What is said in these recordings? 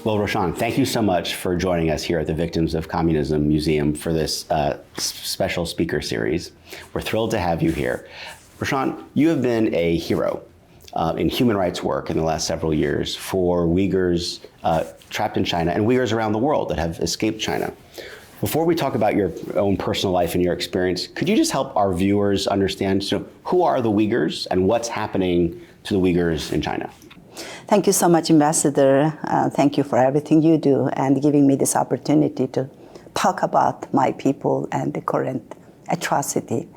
Well, Rushan, thank you so much for joining us here at the Victims of Communism Museum for this special speaker series. We're thrilled to have you here. Rushan, you have been a hero in human rights work in the last several years for Uyghurs trapped in China and Uyghurs around the world that have escaped China. Before we talk about your own personal life and your experience, could you just help our viewers understand who are the Uyghurs and what's happening to the Uyghurs in China? Thank you so much, Ambassador. Thank you for everything you do and giving me this opportunity to talk about my people and the current atrocity.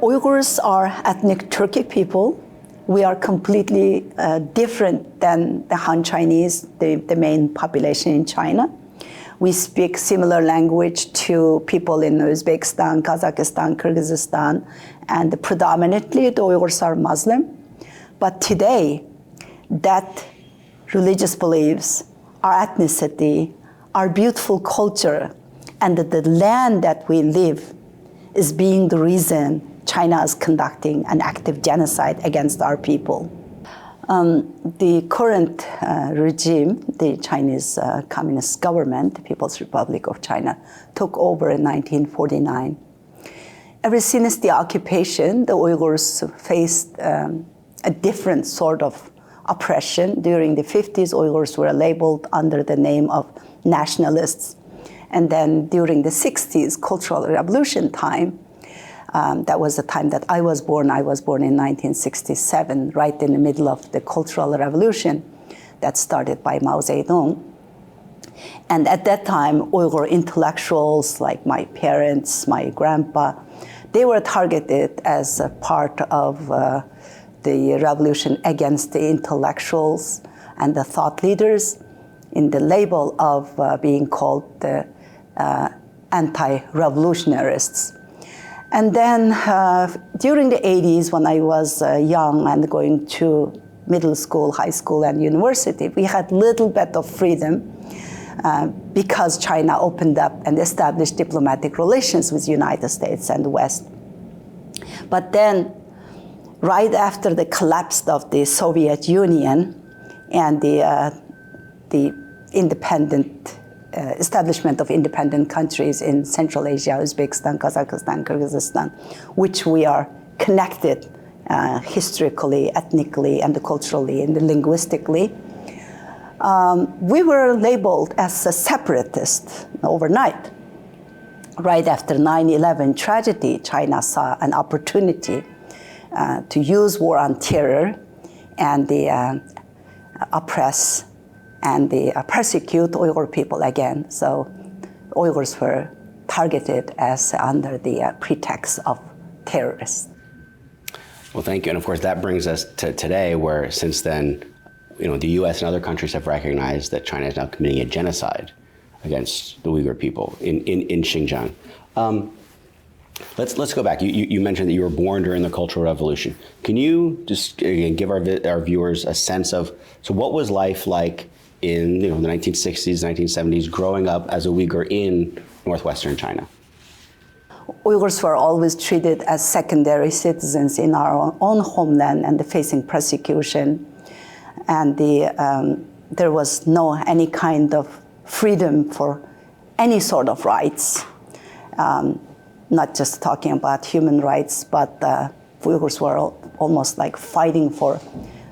Uyghurs are ethnic Turkic people. We are completely different than the Han Chinese, the main population in China. We speak similar language to people in Uzbekistan, Kazakhstan, Kyrgyzstan, and predominantly the Uyghurs are Muslim. But today, that religious beliefs, our ethnicity, our beautiful culture, and the land that we live is being the reason China is conducting an active genocide against our people. The current regime, the Chinese Communist government, the People's Republic of China, took over in 1949. Ever since the occupation, the Uyghurs faced a different sort of oppression. During the 50s, Uyghurs were labeled under the name of nationalists. And then during the 60s, Cultural Revolution time, that was the time that I was born. I was born in 1967, right in the middle of the Cultural Revolution that started by Mao Zedong. And at that time, Uyghur intellectuals like my parents, my grandpa, they were targeted as a part of the revolution against the intellectuals and the thought leaders in the label of being called the anti-revolutionists. And then during the 80s, when I was young and going to middle school, high school, and university, we had a little bit of freedom because China opened up and established diplomatic relations with the United States and the West. But then, right after the collapse of the Soviet Union and the independent establishment of independent countries in Central Asia, Uzbekistan, Kazakhstan, Kyrgyzstan, which we are connected historically, ethnically, and culturally, and linguistically, we were labeled as a separatist overnight. Right after 9/11 tragedy, China saw an opportunity to use war on terror and oppress and persecute Uyghur people again. So Uyghurs were targeted as under the pretext of terrorists. Well, thank you. And of course, that brings us to today, where since then, the U.S. and other countries have recognized that China is now committing a genocide against the Uyghur people in Xinjiang. Let's go back. You mentioned that you were born during the Cultural Revolution. Can you just give our viewers a sense of what was life like in the 1960s, 1970s, growing up as a Uyghur in northwestern China? Uyghurs were always treated as secondary citizens in our own homeland and facing persecution, and there was no any kind of freedom for any sort of rights. Not just talking about human rights, but Uyghurs were almost like fighting for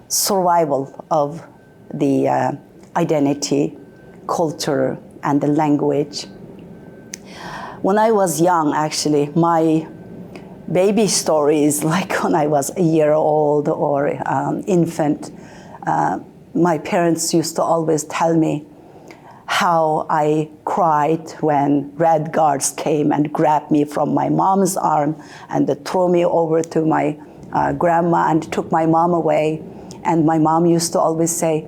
survival of the identity, culture, and the language. When I was young, actually, my baby story is like when I was a year old or infant. My parents used to always tell me how I cried when Red Guards came and grabbed me from my mom's arm and threw me over to my grandma and took my mom away. And my mom used to always say,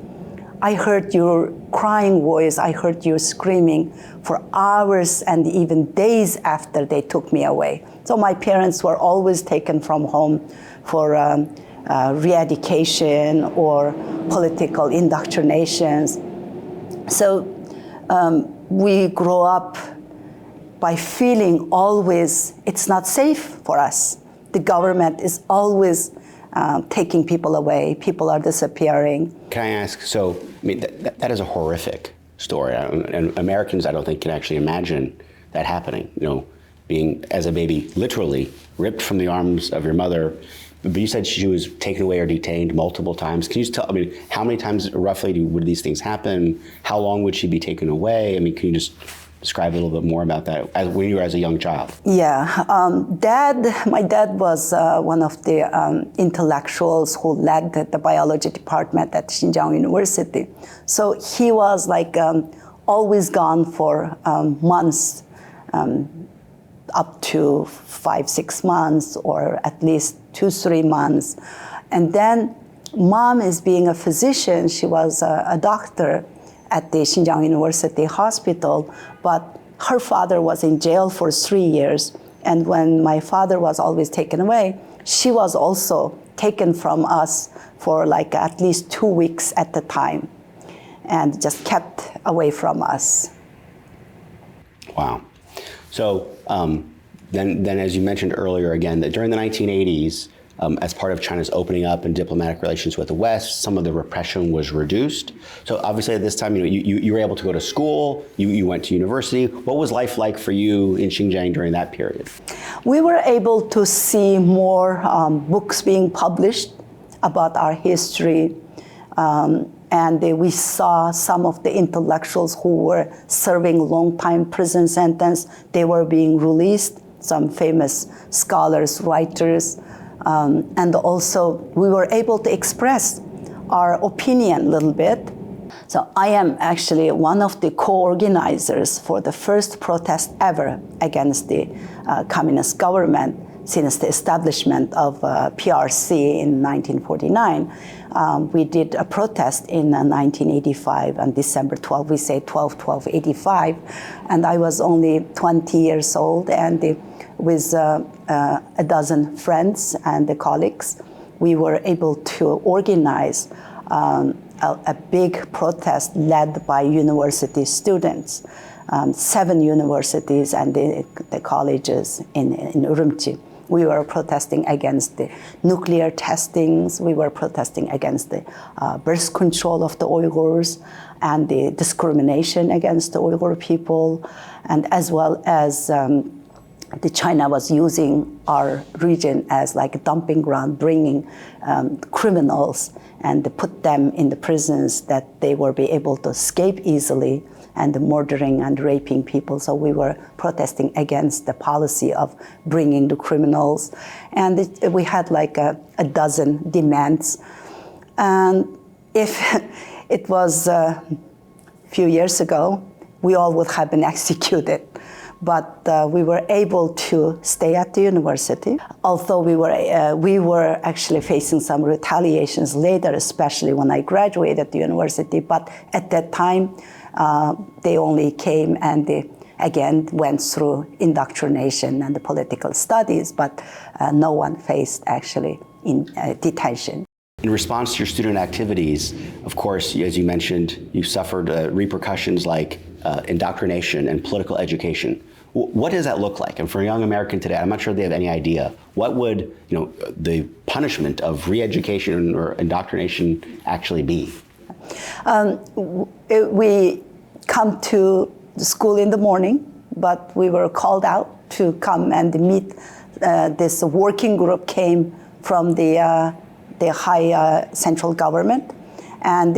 I heard your crying voice, I heard you screaming for hours and even days after they took me away. So my parents were always taken from home for re-education or political indoctrinations. So we grow up by feeling always it's not safe for us. The government is always taking people away. People are disappearing. Can I ask, so, I mean, that is a horrific story. And Americans, I don't think, can actually imagine that happening, being, as a baby, literally ripped from the arms of your mother. But you said she was taken away or detained multiple times. Can you just tell, how many times roughly would these things happen? How long would she be taken away? Can you just describe a little bit more about that when you were as a young child? Yeah, my dad was one of the intellectuals who led the biology department at Xinjiang University. So he was always gone for months, up to 5-6 months, or at least 2-3 months. And then mom is being a physician. She was a doctor at the Xinjiang University Hospital, but her father was in jail for 3 years. And when my father was always taken away, she was also taken from us for at least 2 weeks at a time, and just kept away from us. Wow. So then as you mentioned earlier again, that during the 1980s, as part of China's opening up and diplomatic relations with the West, some of the repression was reduced. So obviously at this time, you were able to go to school, you went to university. What was life like for you in Xinjiang during that period? We were able to see more books being published about our history, and we saw some of the intellectuals who were serving long time prison sentence. They were being released, some famous scholars, writers, and also we were able to express our opinion a little bit. So I am actually one of the co-organizers for the first protest ever against the communist government since the establishment of PRC in 1949. We did a protest in 1985 on December 12, we say 12/12/85, and I was only 20 years old, and with a dozen friends and the colleagues, we were able to organize a big protest led by university students, 7 universities and the colleges in Urumqi. We were protesting against the nuclear testings. We were protesting against the birth control of the Uyghurs and the discrimination against the Uyghur people, and as well as China was using our region as a dumping ground, bringing criminals and put them in the prisons that they will be able to escape easily, and murdering and raping people. So we were protesting against the policy of bringing the criminals. And we had a dozen demands. And if it was a few years ago, we all would have been executed. But we were able to stay at the university, although we were actually facing some retaliations later, especially when I graduated the university. But at that time, they only came and they again went through indoctrination and the political studies, but no one faced actually in detention. In response to your student activities, of course, as you mentioned, you suffered repercussions like indoctrination and political education. What does that look like? And for a young American today, I'm not sure they have any idea. What would the punishment of re-education or indoctrination actually be? We come to the school in the morning, but we were called out to come and meet. This working group came from the high central government, and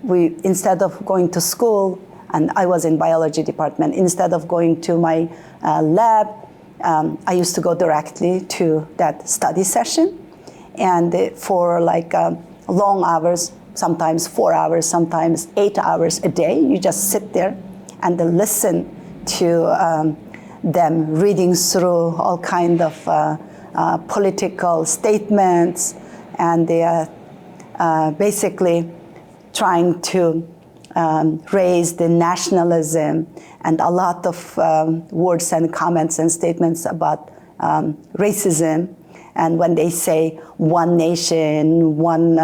we, instead of going to school, and I was in biology department, instead of going to my lab, I used to go directly to that study session, and for long hours, sometimes 4 hours, sometimes 8 hours a day, you just sit there and listen to them reading through all kind of political statements, and they are basically trying to raise the nationalism and a lot of words and comments and statements about racism. And when they say one nation, one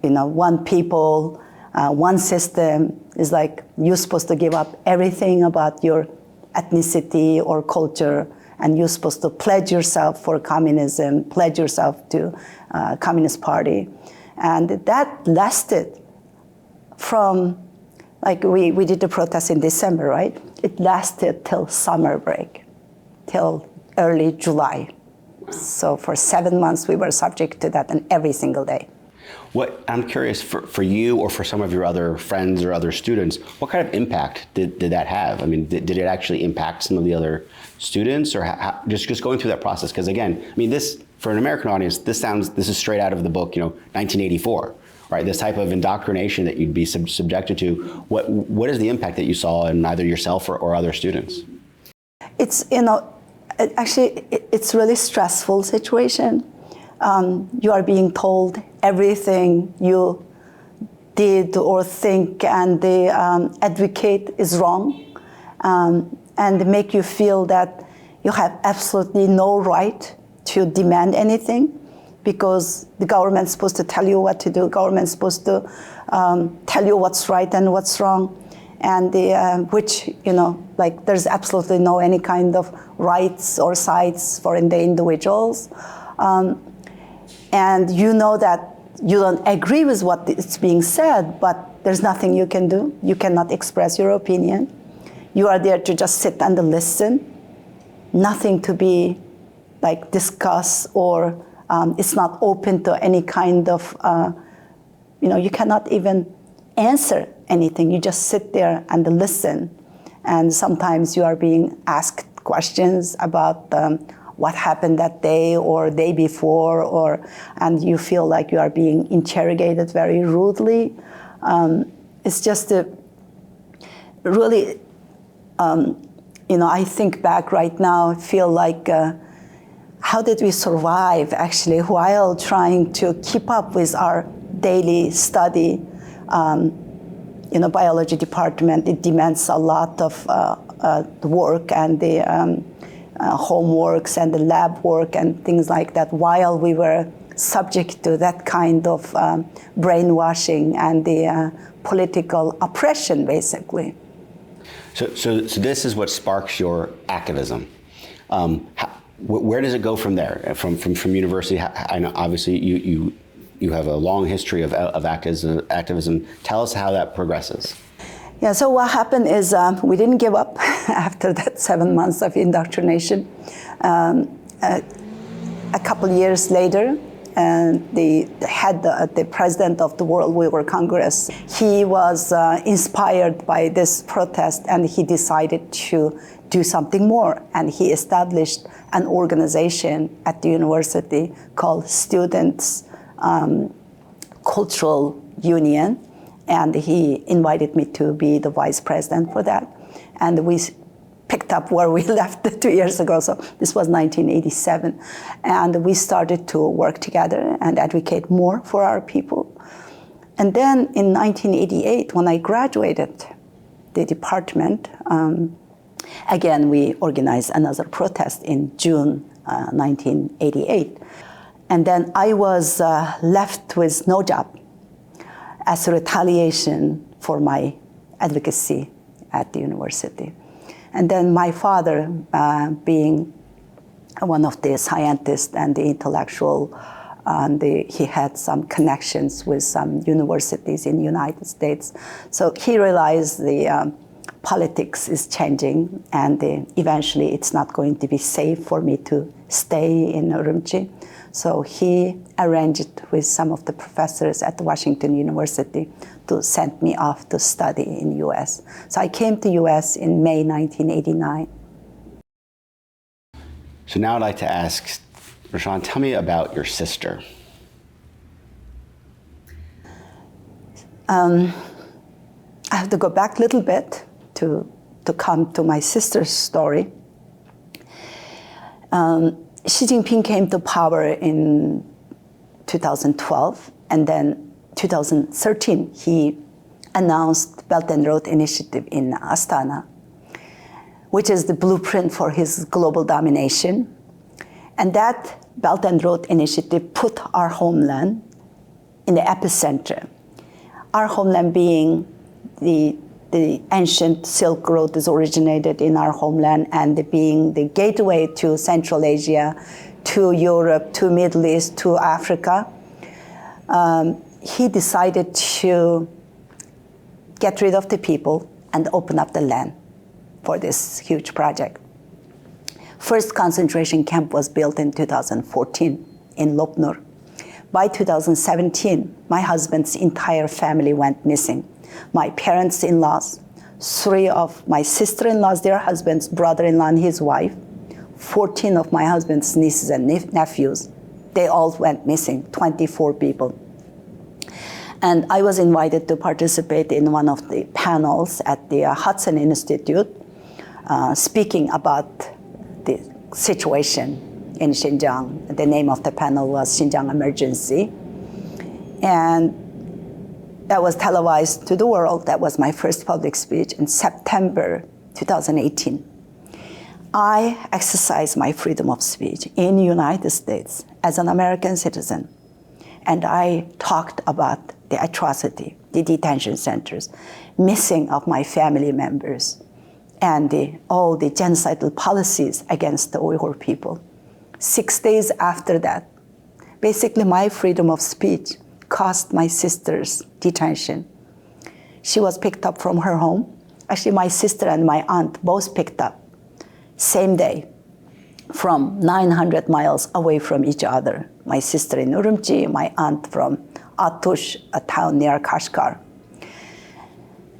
one people, one system, is you're supposed to give up everything about your ethnicity or culture, and you're supposed to pledge yourself for communism, pledge yourself to Communist Party. And that lasted from, like we did the protest in December, right? It lasted till summer break, till early July. So for 7 months, we were subject to that, and every single day. What I'm curious for you or for some of your other friends or other students, what kind of impact did that have? I mean, did it actually impact some of the other students, or just going through that process? Because again, I mean, this for an American audience, this is straight out of the book, 1984, right? This type of indoctrination that you'd be subjected to. What is the impact that you saw in either yourself or other students? It's actually it's really stressful situation. You are being told everything you did or think and advocate is wrong, and make you feel that you have absolutely no right to demand anything, because the government's supposed to tell you what to do, government's supposed to tell you what's right and what's wrong, and which, like there's absolutely no any kind of rights or sides for the individuals. And you know that you don't agree with what is being said, but there's nothing you can do. You cannot express your opinion. You are there to just sit and listen. Nothing to be like discussed, or it's not open to any kind of, you cannot even answer anything. You just sit there and listen. And sometimes you are being asked questions about what happened that day or day before, and you feel like you are being interrogated very rudely. It's just really, I think back right now, I feel like, how did we survive actually while trying to keep up with our daily study? Biology department, it demands a lot of the work and the homeworks and the lab work and things like that, while we were subject to that kind of brainwashing and the political oppression, basically. So this is what sparks your activism. Where does it go from there? From university, I know obviously you have a long history of activism. Tell us how that progresses. Yeah, so what happened is we didn't give up after that 7 months of indoctrination. A couple years later, the president of the World Uyghur Congress, he was inspired by this protest, and he decided to do something more. And he established an organization at the university called Students' Cultural Union. And he invited me to be the vice president for that. And we picked up where we left 2 years ago. So this was 1987. And we started to work together and advocate more for our people. And then in 1988, when I graduated the department, again, we organized another protest in June 1988. And then I was left with no job as a retaliation for my advocacy at the university. And then my father, being one of the scientists and the intellectual, he had some connections with some universities in the United States. So he realized the politics is changing, and eventually it's not going to be safe for me to stay in Urumqi. So he arranged with some of the professors at Washington University to send me off to study in US. So I came to US in May 1989. So now I'd like to ask, Rushan, tell me about your sister. I have to go back a little bit to come to my sister's story. Xi Jinping came to power in 2012, and then 2013 he announced Belt and Road Initiative in Astana, which is the blueprint for his global domination. And that Belt and Road Initiative put our homeland in the epicenter. Our homeland being the ancient Silk Road is originated in our homeland, and being the gateway to Central Asia, to Europe, to Middle East, to Africa. He decided to get rid of the people and open up the land for this huge project. First concentration camp was built in 2014 in Lopnur. By 2017, my husband's entire family went missing. My parents-in-laws, 3 of my sister-in-laws, their husbands, brother-in-law and his wife, 14 of my husband's nieces and nephews, they all went missing, 24 people. And I was invited to participate in one of the panels at the Hudson Institute, speaking about the situation in Xinjiang. The name of the panel was Xinjiang Emergency. And that was televised to the world. That was my first public speech in September 2018. I exercised my freedom of speech in the United States as an American citizen. And I talked about the atrocity, the detention centers, missing of my family members, and all the genocidal policies against the Uyghur people. 6 days after that, basically my freedom of speech caused my sister's detention. She was picked up from her home. Actually, my sister and my aunt both picked up same day from 900 miles away from each other. My sister in Urumqi, my aunt from Atush, a town near Kashgar.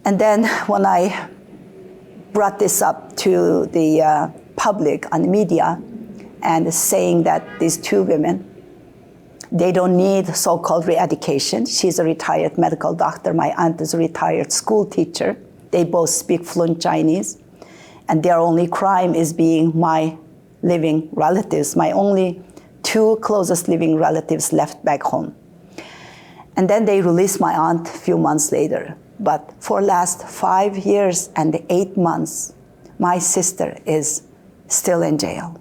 And then when I brought this up to the public on the media and saying that these 2 women, they don't need so-called re-education. She's a retired medical doctor. My aunt is a retired school teacher. They both speak fluent Chinese. And their only crime is being my living relatives, my only 2 closest living relatives left back home. And then they released my aunt a few months later. But for last 5 years and 8 months, my sister is still in jail.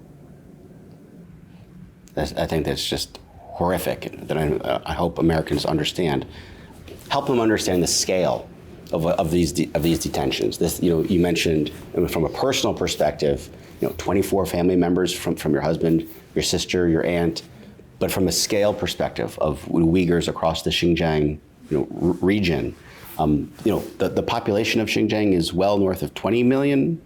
I think that's just horrific. That I hope Americans understand. Help them understand the scale of these detentions. This, you mentioned from a personal perspective, 24 family members from your husband, your sister, your aunt, but from a scale perspective of Uyghurs across the Xinjiang region. The population of Xinjiang is well north of 20 million.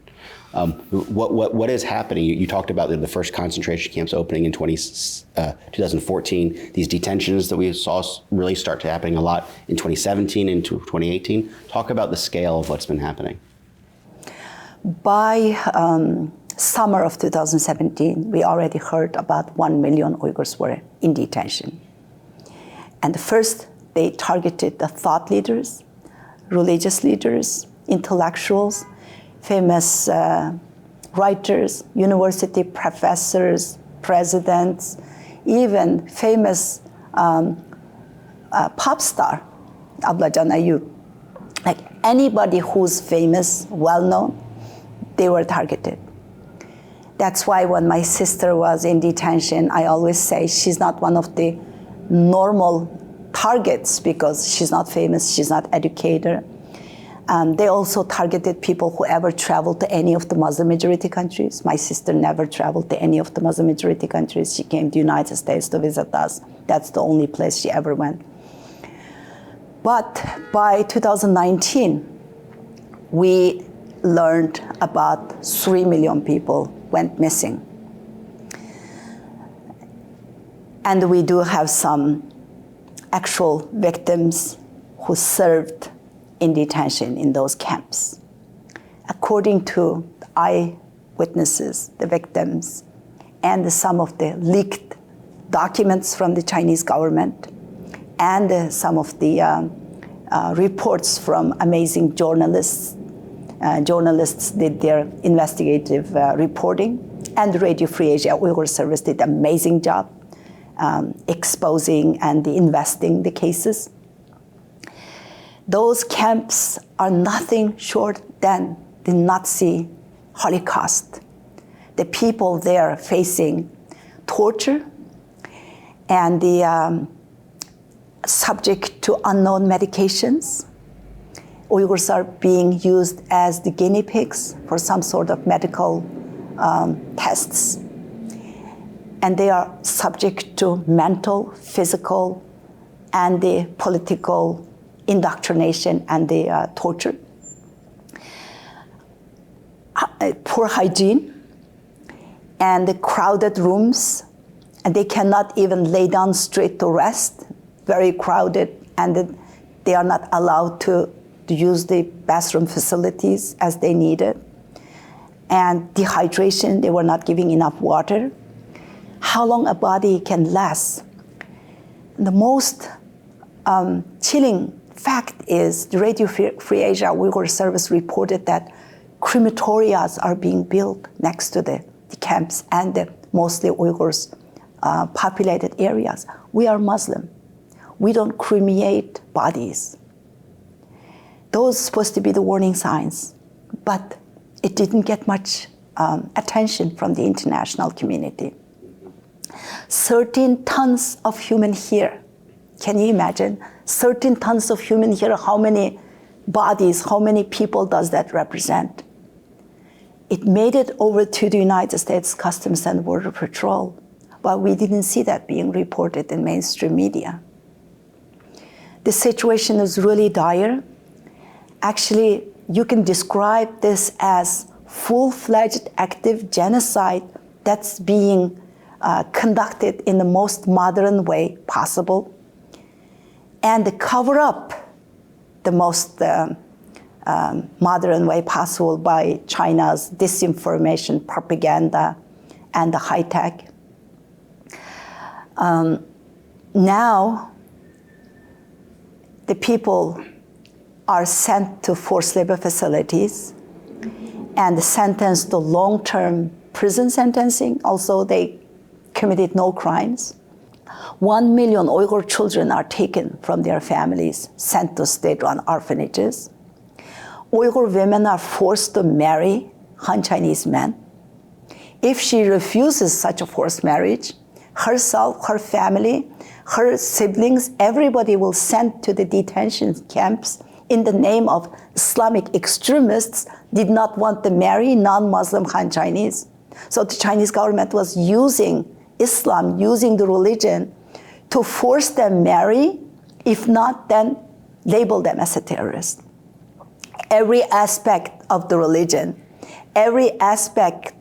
What is happening? You talked about the first concentration camps opening in 2014. These detentions that we saw really start to happening a lot in 2017 into 2018. Talk about the scale of what's been happening. By summer of 2017, we already heard about 1 million Uyghurs were in detention. And first, they targeted the thought leaders, religious leaders, intellectuals, famous writers, university professors, presidents, even famous pop star, Ablajan Ayub. Like anybody who's famous, well-known, they were targeted. That's why when my sister was in detention, I always say she's not one of the normal targets because she's not famous, she's not educated. They also targeted people who ever traveled to any of the Muslim majority countries. My sister never traveled to any of the Muslim majority countries. She came to the United States to visit us. That's the only place she ever went. But by 2019, we learned about 3 million people went missing. And we do have some actual victims who served in detention in those camps. According to eyewitnesses, the victims, and some of the leaked documents from the Chinese government, and some of the reports from amazing journalists. Journalists did their investigative reporting, and Radio Free Asia Uyghur Service did an amazing job exposing and investigating the cases. Those camps are nothing short than the Nazi Holocaust. The people there facing torture and the subject to unknown medications. Uyghurs are being used as the guinea pigs for some sort of medical tests. And they are subject to mental, physical, and the political indoctrination and the torture. Poor hygiene and the crowded rooms, and they cannot even lay down straight to rest, very crowded, and they are not allowed to use the bathroom facilities as they needed. And dehydration, they were not giving enough water. How long a body can last. The most chilling fact is the Radio Free Asia Uyghur Service reported that crematorias are being built next to the camps and the mostly Uyghurs populated areas. We are Muslim. We don't cremate bodies. Those are supposed to be the warning signs, but it didn't get much attention from the international community. 13 tons of human hair. Can you imagine? 13 tons of human hair, how many bodies, how many people does that represent? It made it over to the United States Customs and Border Patrol, but we didn't see that being reported in mainstream media. The situation is really dire. Actually, you can describe this as full-fledged active genocide that's being conducted in the most modern way possible, and the cover up the most modern way possible by China's disinformation, propaganda, and the high tech. Now, the people are sent to forced labor facilities and sentenced to long-term prison sentencing. Also, they committed no crimes. 1 million Uyghur children are taken from their families, sent to state-run orphanages. Uyghur women are forced to marry Han Chinese men. If she refuses such a forced marriage, herself, her family, her siblings, everybody will sent to the detention camps in the name of Islamic extremists did not want to marry non-Muslim Han Chinese. So the Chinese government was using Islam, using the religion to force them marry, if not then label them as a terrorist. Every aspect of the religion, every aspect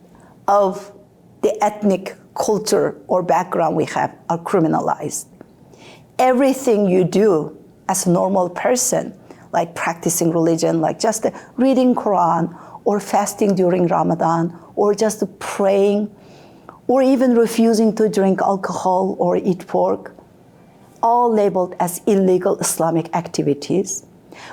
of the ethnic culture or background we have are criminalized. Everything you do as a normal person, like practicing religion, like just reading Quran or fasting during Ramadan or just praying or even refusing to drink alcohol or eat pork, all labeled as illegal Islamic activities.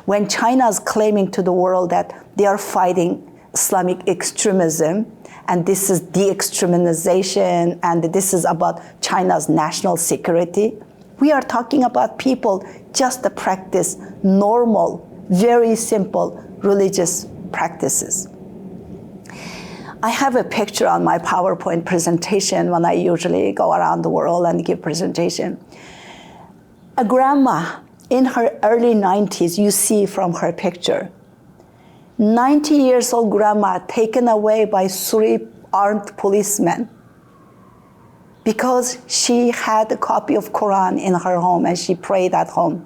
When China is claiming to the world that they are fighting Islamic extremism, and this is de-extremization, and this is about China's national security, we are talking about people just to practice normal, very simple religious practices. I have a picture on my PowerPoint presentation when I usually go around the world and give presentation. A grandma in her early 90s, you see from her picture. 90 years old grandma taken away by 3 armed policemen because she had a copy of Quran in her home and she prayed at home.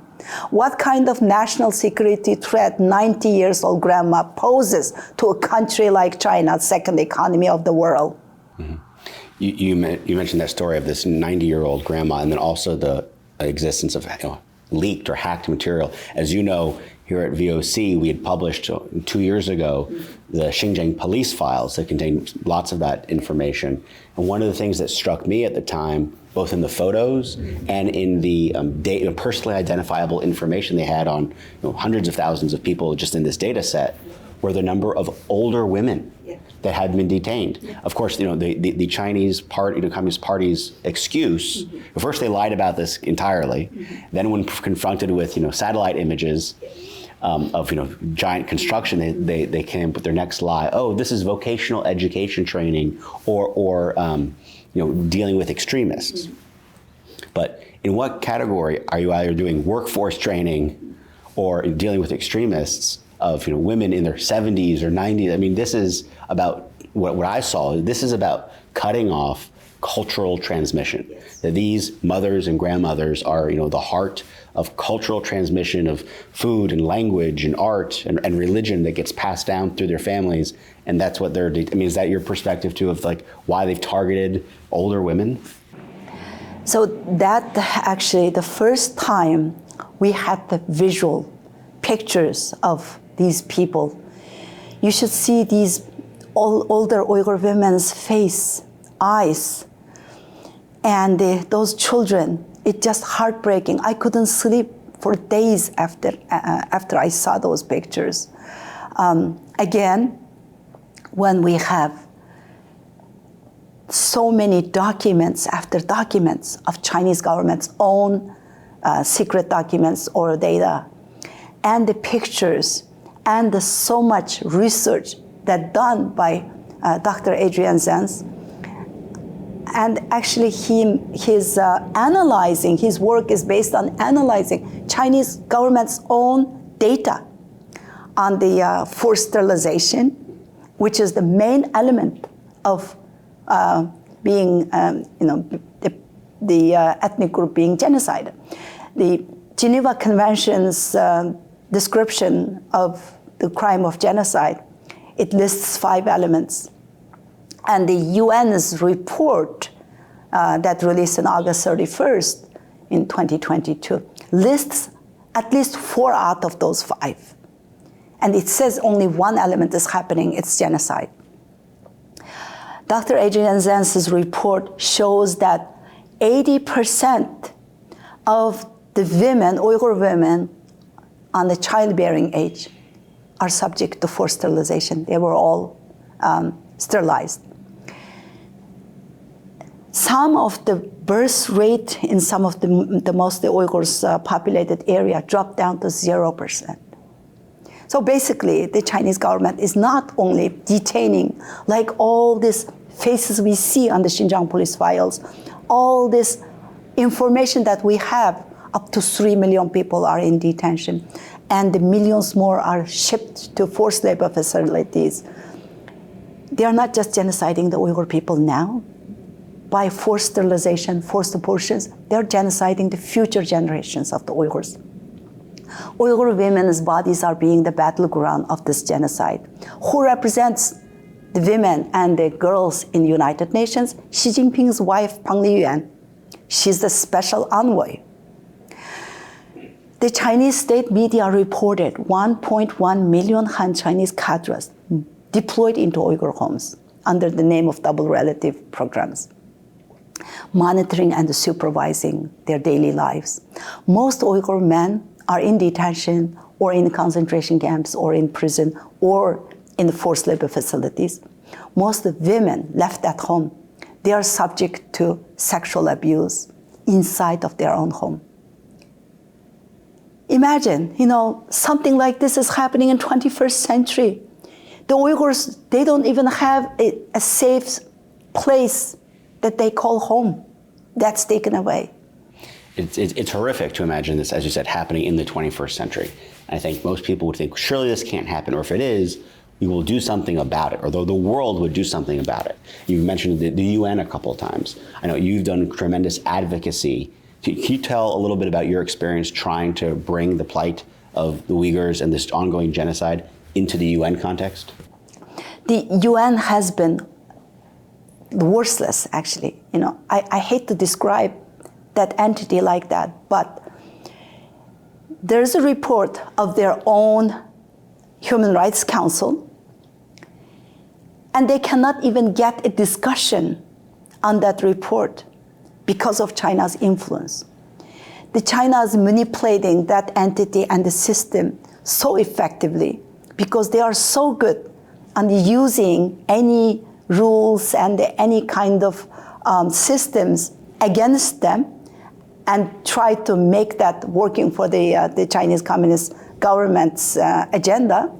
What kind of national security threat 90 years old grandma poses to a country like China, second economy of the world? Mm-hmm. You mentioned that story of this 90-year-old grandma, and then also the existence of leaked or hacked material. As you know, here at VOC, we had published 2 years ago the Xinjiang police files that contained lots of that information. And one of the things that struck me at the time, both in the photos and in the personally identifiable information they had on hundreds of thousands of people just in this data set, were the number of older women that had been detained. Of course, the Chinese Communist Party's excuse, first they lied about this entirely, then when confronted with satellite images of giant construction, they came up with their next lie. Oh, this is vocational education training or dealing with extremists. But in what category are you either doing workforce training or dealing with extremists of women in their 70s or 90s? I mean, this is about what I saw. This is about cutting off cultural transmission. That these mothers and grandmothers are the heart of cultural transmission of food and language and art and religion that gets passed down through their families. And that's what they're, I mean, is that your perspective too of like why they've targeted older women? So that actually the first time we had the visual pictures of these people. You should see these older Uyghur women's face, eyes, and those children. It's just heartbreaking. I couldn't sleep for days after I saw those pictures. Again, when we have so many documents after documents of Chinese government's own secret documents or data, and the pictures, and so much research that done by Dr. Adrian Zenz, and actually his analyzing, his work is based on analyzing Chinese government's own data on the forced sterilization, which is the main element of being, the ethnic group being genocided. The Geneva Convention's description of the crime of genocide, it lists 5 elements. And the UN's report that released on August 31st in 2022 lists at least 4 out of those 5. And it says only one element is happening, it's genocide. Dr. Adrian Zenz's report shows that 80% of the women, Uyghur women, on the childbearing age are subject to forced sterilization. They were all sterilized. Some of the birth rate in some of the mostly Uyghurs populated area dropped down to 0%. So basically, the Chinese government is not only detaining, like all these faces we see on the Xinjiang police files, all this information that we have, up to 3 million people are in detention, and the millions more are shipped to forced labor facilities. They are not just genociding the Uyghur people now. By forced sterilization, forced abortions, they're genociding the future generations of the Uyghurs. Uyghur women's bodies are being the battleground of this genocide. Who represents the women and the girls in the United Nations? Xi Jinping's wife, Pang Liyuan. She's the special envoy. The Chinese state media reported 1.1 million Han Chinese cadres deployed into Uyghur homes under the name of double relative programs, monitoring and supervising their daily lives. Most Uyghur men are in detention or in concentration camps or in prison or in the forced labor facilities. Most women left at home, they are subject to sexual abuse inside of their own home. Imagine, something like this is happening in 21st century. The Uyghurs, they don't even have a safe place that they call home. That's taken away. It's horrific to imagine this, as you said, happening in the 21st century. And I think most people would think, surely this can't happen, or if it is, we will do something about it, or the world would do something about it. You've mentioned the UN a couple of times. I know you've done tremendous advocacy. Can you tell a little bit about your experience trying to bring the plight of the Uyghurs and this ongoing genocide into the UN context? The UN has been worthless, actually. I hate to describe that entity like that, but there's a report of their own Human Rights Council, and they cannot even get a discussion on that report because of China's influence. China is manipulating that entity and the system so effectively because they are so good on using any rules and any kind of systems against them and try to make that working for the Chinese Communist government's agenda.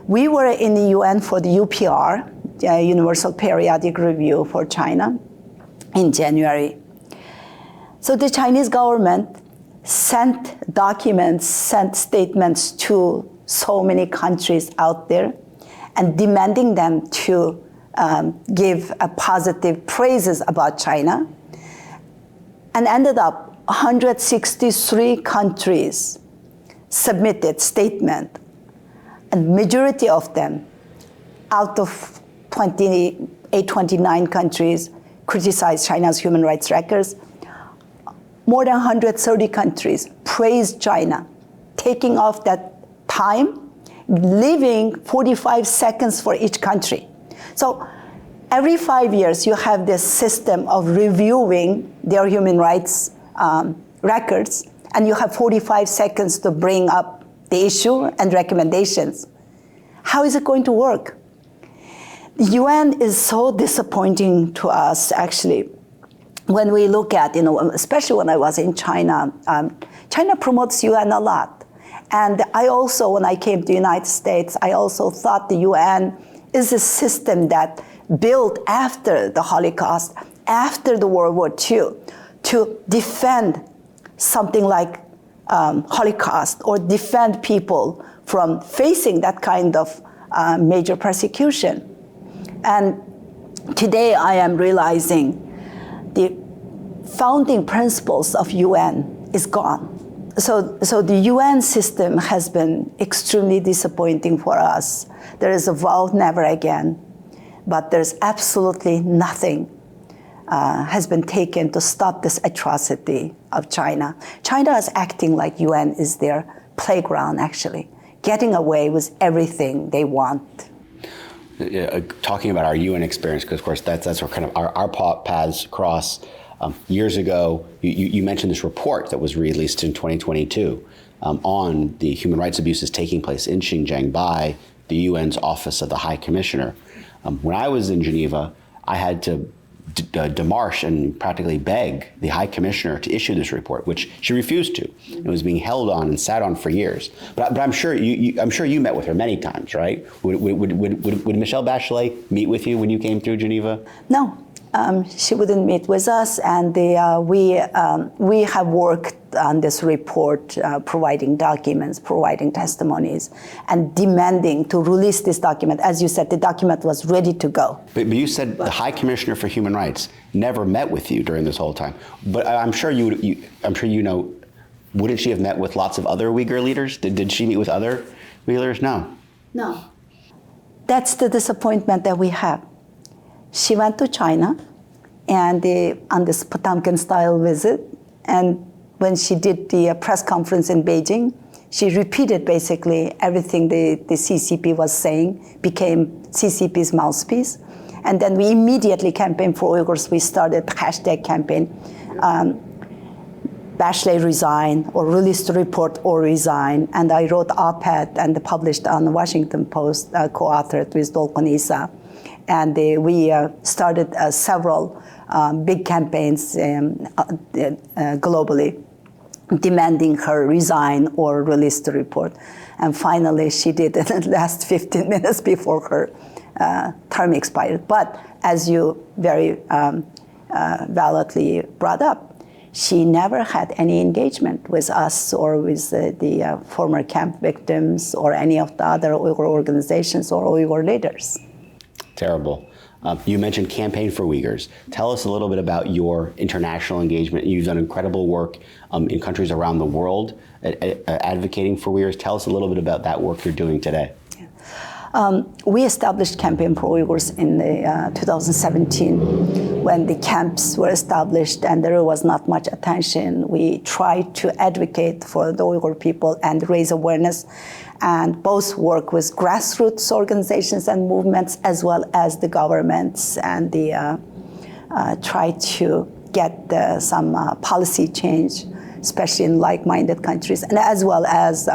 We were in the UN for the UPR, Universal Periodic Review for China, in January. So the Chinese government sent documents, sent statements to so many countries out there and demanding them to give a positive praises about China, and ended up 163 countries submitted statement, and majority of them, out of 28, 29 countries, criticized China's human rights records. More than 130 countries praised China, taking off that time, leaving 45 seconds for each country. So every 5 years, you have this system of reviewing their human rights records, and you have 45 seconds to bring up the issue and recommendations. How is it going to work? The UN is so disappointing to us, actually. When we look at, especially when I was in China, China promotes UN a lot. And I also, when I came to the United States, I also thought the UN is a system that built after the Holocaust, after the World War II, to defend something like Holocaust or defend people from facing that kind of major persecution. And today I am realizing the founding principles of UN is gone. So the UN system has been extremely disappointing for us. There is a vow never again, but there's absolutely nothing has been taken to stop this atrocity of China. China is acting like UN is their playground, actually, getting away with everything they want. Talking about our UN experience, because of course that's where kind of our paths cross. Years ago, you mentioned this report that was released in 2022 on the human rights abuses taking place in Xinjiang by the UN's Office of the High Commissioner. When I was in Geneva, I had to demarche and practically beg the High Commissioner to issue this report, which she refused to. It was being held on and sat on for years. But I'm sure you met with her many times, right? Would Michelle Bachelet meet with you when you came through Geneva? No. She wouldn't meet with us, and we have worked on this report, providing documents, providing testimonies, and demanding to release this document. As you said, the document was ready to go. But you said the High Commissioner for Human Rights never met with you during this whole time. But I'm sure you know. Wouldn't she have met with lots of other Uyghur leaders? Did she meet with other Uyghurs? No. No. That's the disappointment that we have. She went to China and on this Potemkin-style visit, and when she did the press conference in Beijing, she repeated basically everything the CCP was saying, became CCP's mouthpiece. And then we immediately campaigned for Uyghurs. We started the hashtag campaign, Bachelet resign, or release the report or resign. And I wrote op-ed and published on the Washington Post, co-authored with Dolkun Issa. And we started several big campaigns globally, demanding her resign or release the report. And finally, she did it in the last 15 minutes before her term expired. But as you very validly brought up, she never had any engagement with us or with the former camp victims or any of the other Uyghur organizations or Uyghur leaders. Terrible. You mentioned Campaign for Uyghurs. Tell us a little bit about your international engagement. You've done incredible work in countries around the world advocating for Uyghurs. Tell us a little bit about that work you're doing today. We established Campaign for Uyghurs in 2017 when the camps were established and there was not much attention. We tried to advocate for the Uyghur people and raise awareness, and both work with grassroots organizations and movements as well as the governments, and try to get some policy change, especially in like-minded countries, and as well as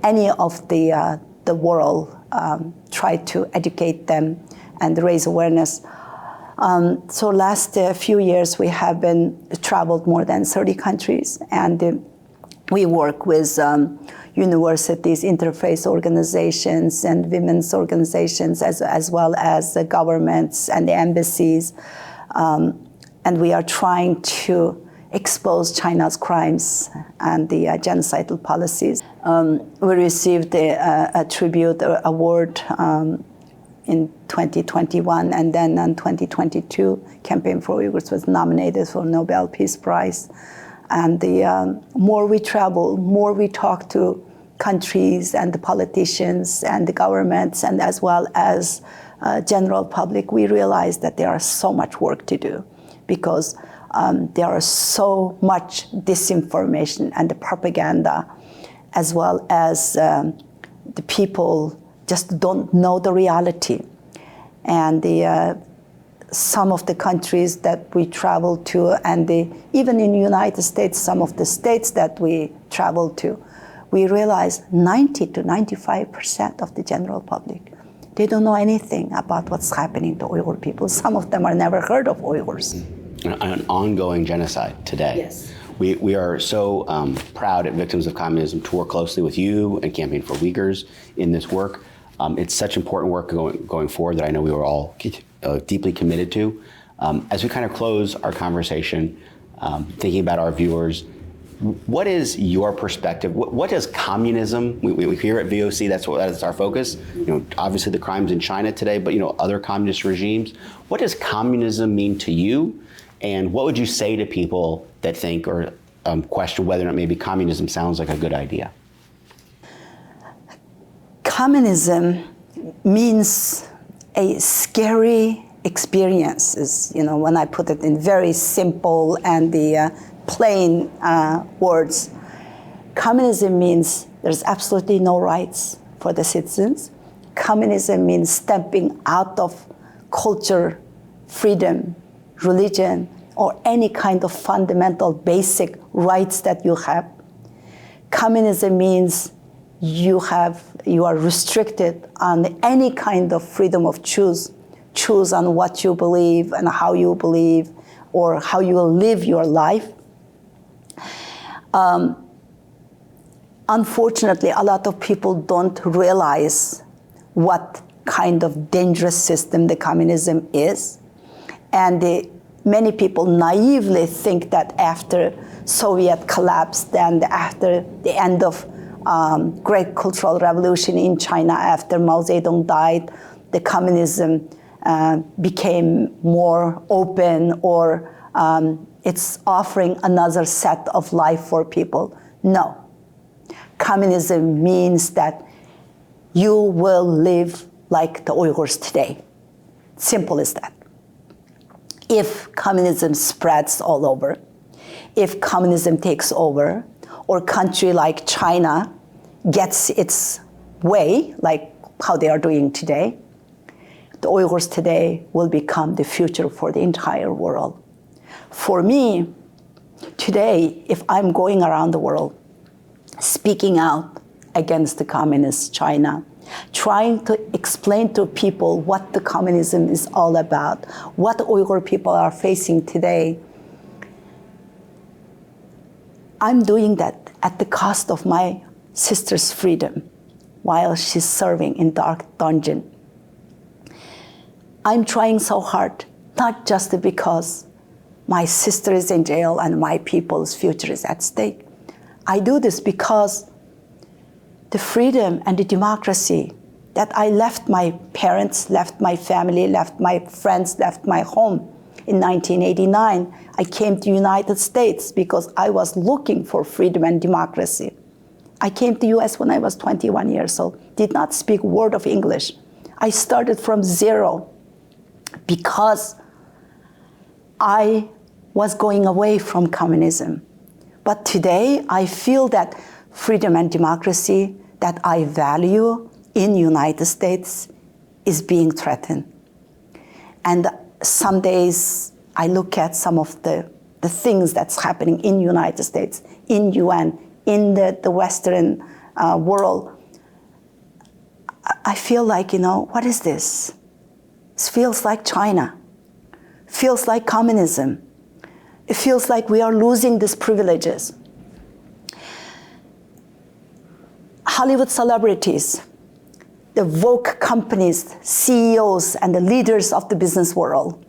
any of the world, try to educate them and raise awareness. So last few years we have traveled more than 30 countries, and we work with universities, interfaith organizations, and women's organizations, as well as the governments and the embassies. And we are trying to expose China's crimes and the genocidal policies. We received a tribute award in 2021, and then in 2022, Campaign for Uyghurs was nominated for Nobel Peace Prize. And the more we travel, more we talk to countries and the politicians and the governments, and as well as general public, we realize that there is so much work to do, because there is so much disinformation and the propaganda, as well as the people just don't know the reality. And some of the countries that we travel to, and even in the United States, some of the states that we travel to, we realize 90 to 95% of the general public, they don't know anything about what's happening to Uyghur people. Some of them are never heard of Uyghurs. An ongoing genocide today. Yes. We are so proud at Victims of Communism to work closely with you and Campaign for Uyghurs in this work. It's such important work going forward that I know we were all deeply committed to. As we kind of close our conversation, thinking about our viewers, what is your perspective? What does communism? We here at VOC, that's our focus. Obviously the crimes in China today, but other communist regimes. What does communism mean to you? And what would you say to people that think or question whether or not maybe communism sounds like a good idea? Communism means a scary experience. When I put it in very simple and the plain words, communism means there's absolutely no rights for the citizens. Communism means stepping out of culture, freedom, religion, or any kind of fundamental basic rights that you have. Communism means you are restricted on any kind of freedom of choose on what you believe and how you believe, or how you will live your life. Unfortunately, a lot of people don't realize what kind of dangerous system the communism is. And many people naively think that after Soviet collapsed and after the end of Great Cultural Revolution in China, after Mao Zedong died, the communism became more open, or it's offering another set of life for people. No. Communism means that you will live like the Uyghurs today. Simple as that. If communism spreads all over, if communism takes over, or country like China gets its way, like how they are doing today, the Uyghurs today will become the future for the entire world. For me, today, if I'm going around the world, speaking out against the communist China, trying to explain to people what the communism is all about, what the Uyghur people are facing today, I'm doing that at the cost of my sister's freedom while she's serving in dark dungeon. I'm trying so hard, not just because my sister is in jail and my people's future is at stake. I do this because the freedom and the democracy that I left my parents, left my family, left my friends, left my home in 1989, I came to the United States because I was looking for freedom and democracy. I came to the US when I was 21 years old, did not speak a word of English. I started from zero because I was going away from communism. But today I feel that freedom and democracy that I value in the United States is being threatened. And some days I look at some of the things that's happening in the United States, in UN, in the Western world. I feel like, what is this? It feels like China, feels like communism. It feels like we are losing these privileges. Hollywood celebrities, the woke companies, CEOs, and the leaders of the business world,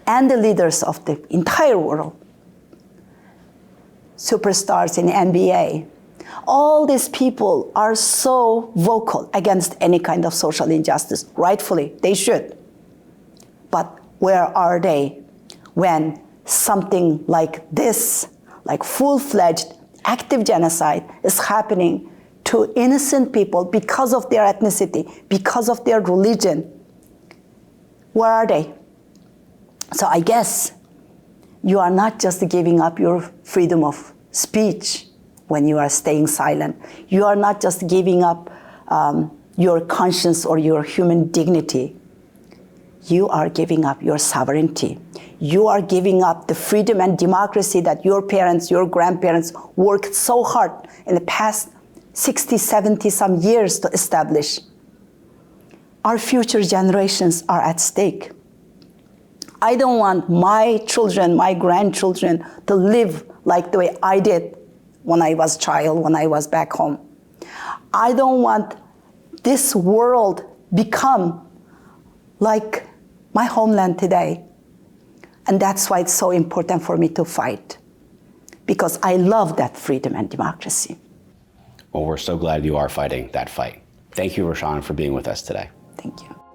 and the leaders of the entire world, superstars in NBA, All these people are so vocal against any kind of social injustice. Rightfully, they should. But where are they when something like this, like full-fledged active genocide, is happening to innocent people because of their ethnicity, because of their religion? Where are they? So I guess you are not just giving up your freedom of speech when you are staying silent. You are not just giving up your conscience or your human dignity. You are giving up your sovereignty. You are giving up the freedom and democracy that your parents, your grandparents worked so hard in the past 60, 70 some years to establish. Our future generations are at stake. I don't want my children, my grandchildren to live like the way I did when I was a child, when I was back home. I don't want this world become like my homeland today. And that's why it's so important for me to fight, because I love that freedom and democracy. Well, we're so glad you are fighting that fight. Thank you, Rushan, for being with us today. Thank you.